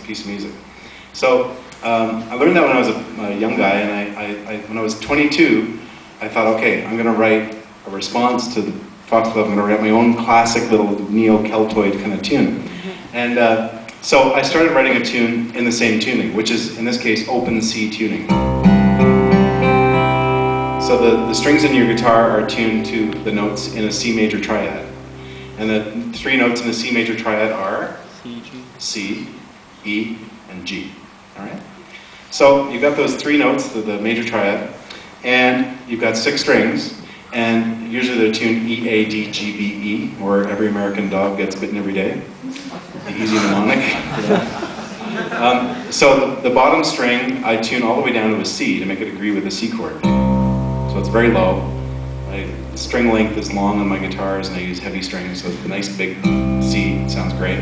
piece of music. So I learned that when I was a young guy, and when I was 22, I thought, okay, I'm going to write a response to the Foxglove. I'm going to write my own classic little neo-Keltoid kind of tune. And so I started writing a tune in the same tuning, which is, in this case, open C tuning. So the strings in your guitar are tuned to the notes in a C major triad. And the three notes in the C major triad are C, E, and G. All right? So you've got those three notes, the major triad, and you've got 6 strings, and usually they're tuned E, A, D, G, B, E, or every American dog gets bitten every day. The easy mnemonic. So the bottom string, I tune all the way down to a C to make it agree with the C chord. So it's very low. The string length is long on my guitars, and I use heavy strings, so it's a nice big C. It sounds great.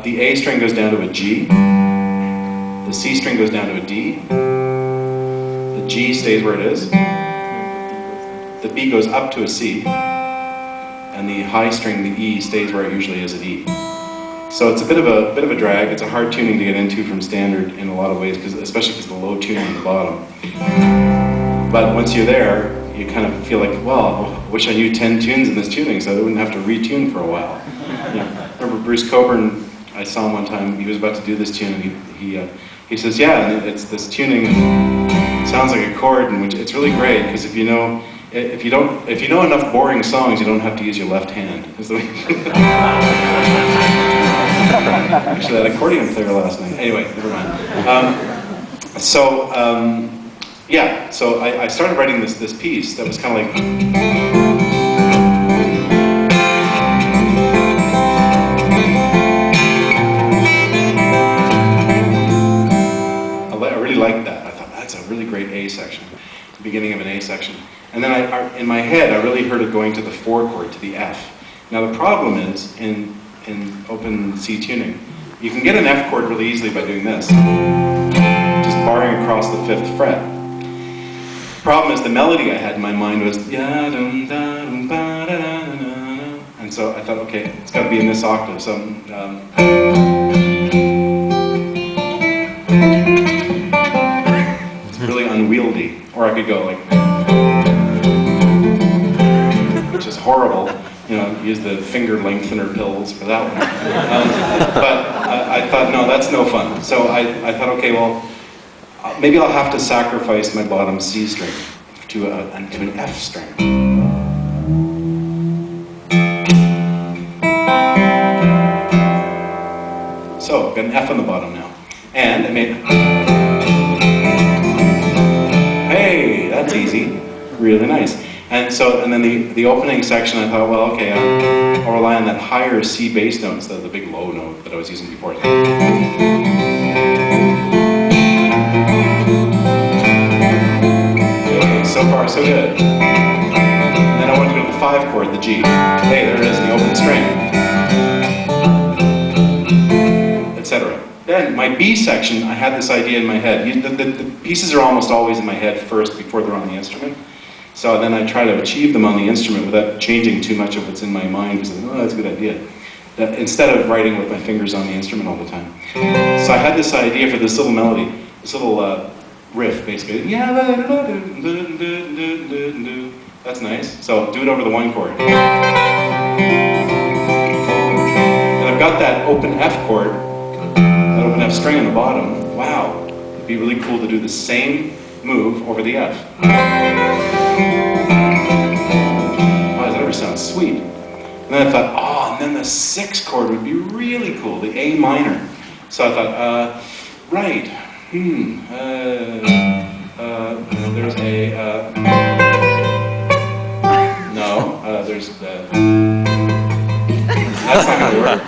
The A string goes down to a G. The C string goes down to a D. The G stays where it is. The B goes up to a C. And the high string, the E, stays where it usually is at E. So it's a bit of a drag. It's a hard tuning to get into from standard in a lot of ways, especially because of the low tuning on the bottom. But once you're there, you kind of feel like, well, I wish I knew 10 tunes in this tuning so I wouldn't have to retune for a while. You know, remember Bruce Coburn, I saw him one time, he was about to do this tune, and he says, yeah, and it's this tuning, and it sounds like a chord, and which it's really great, because if you know enough boring songs, you don't have to use your left hand. Actually, that accordion player last night. Anyway, never mind. Yeah, so I started writing this piece that was kind of like... I really liked that. I thought, that's a really great A section, the beginning of an A section. And then in my head, I really heard it going to the 4 chord, to the F. Now the problem is, in open C tuning, you can get an F chord really easily by doing this, just barring across the 5th fret. The problem is the melody I had in my mind was and so I thought, okay, it's got to be in this octave. So it's really unwieldy. Or I could go like, which is horrible. You know, use the finger lengthener pills for that one. But I thought, no, that's no fun. So I thought, okay, well, maybe I'll have to sacrifice my bottom C string to an F string. So I've got an F on the bottom now. And I made... Hey, that's easy. Really nice. And then the opening section, I thought, well, okay, I'll rely on that higher C bass note instead of the big low note that I was using before. So far, so good. And then I want to go to the 5 chord, the G. Hey, there it is, the open string. Etc. Then, my B section, I had this idea in my head. The pieces are almost always in my head first before they're on the instrument. So then I try to achieve them on the instrument without changing too much of what's in my mind, because oh, that's a good idea. Instead of writing with my fingers on the instrument all the time. So I had this idea for this little melody, this little riff, basically. That's nice. So do it over the 1 chord. And I've got that open F chord, that open F string on the bottom. Wow, it'd be really cool to do the same move over the F. Wow, does that ever sound sweet? And then I thought, oh, and then the 6th chord would be really cool, the A minor. So I thought, right. There's a, no, there's, that's not going to work.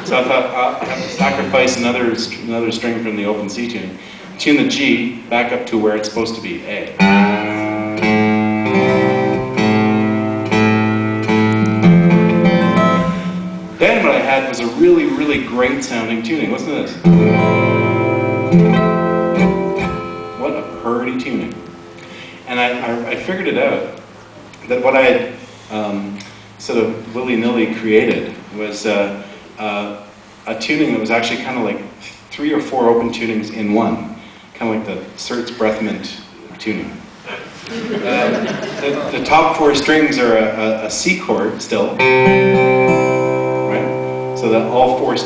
So I thought, I have to sacrifice another string from the open C tune. Tune the G back up to where it's supposed to be, A. Then what I had was a really, really great sounding tuning. Listen to this. What a purdy tuning. And I figured it out, that what I had sort of willy-nilly created was a tuning that was actually kind of like 3 or 4 open tunings in one, kind of like the Sertz Breathmint tuning. The top 4 strings are a C chord still, right? So that all 4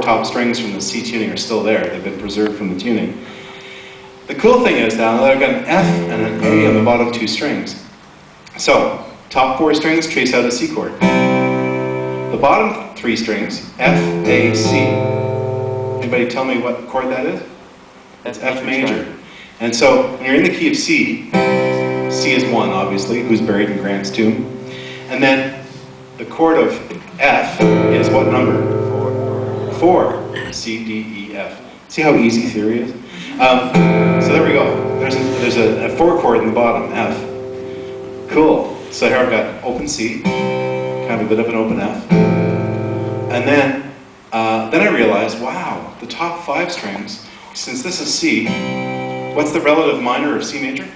top strings from the C tuning are still there. They've been preserved from the tuning. The cool thing is now that I've got an F and an A on the bottom 2 strings. So, top 4 strings trace out a C chord. The bottom 3 strings, F, A, C. Anybody tell me what chord that is? It's F major. And so, when you're in the key of C, C is 1, obviously, who's buried in Grant's tomb. And then the chord of F is what number? 4. C, D, E, F. See how easy theory is? So there we go. There's a 4 chord in the bottom, F. Cool. So here I've got open C, kind of a bit of an open F. And then I realized, wow, the top 5 strings, since this is C, what's the relative minor of C major?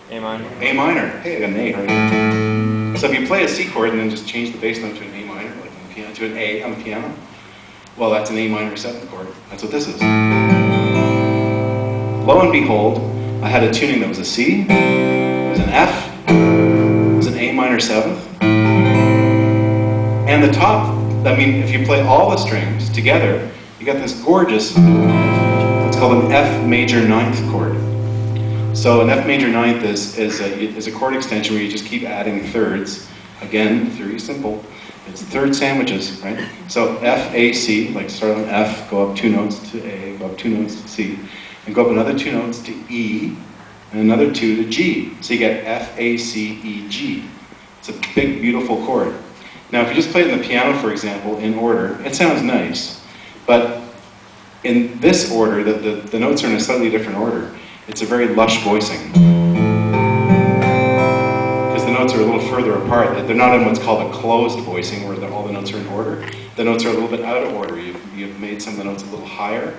A minor. A minor. Hey, I got an A right here. So if you play a C chord and then just change the bass note to an A minor, like on the piano, to an A on the piano, well, that's an A minor 7th chord. That's what this is. Lo and behold, I had a tuning that was a C, it was an F, it was an A minor 7th, and the top, I mean, if you play all the strings together, you got this gorgeous, it's called an F major 9th chord. So an F major 9th is a chord extension where you just keep adding thirds. Again, very simple. It's third sandwiches, right? So F, A, C, like start on F, go up 2 notes to A, go up 2 notes to C, and go up another 2 notes to E, and another 2 to G. So you get F, A, C, E, G. It's a big, beautiful chord. Now, if you just play it in the piano, for example, in order, it sounds nice. But in this order, the notes are in a slightly different order. It's a very lush voicing. Because the notes are a little further apart. They're not in what's called a closed voicing, where all the notes are in order. The notes are a little bit out of order. You've made some of the notes a little higher,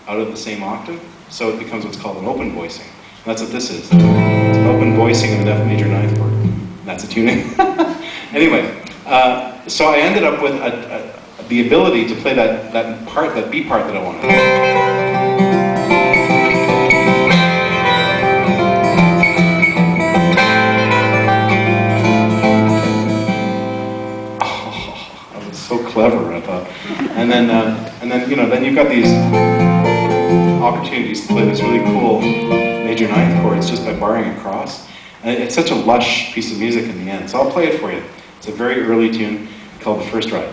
out of the same octave, so it becomes what's called an open voicing. And that's what this is. It's an open voicing of an F major 9th chord. That's a tuning. Anyway, so I ended up with the ability to play that B part that I wanted. Clever, I thought. And then then you've got these opportunities to play this really cool major 9th chords just by barring across. And it's such a lush piece of music in the end. So I'll play it for you. It's a very early tune called The First Ride.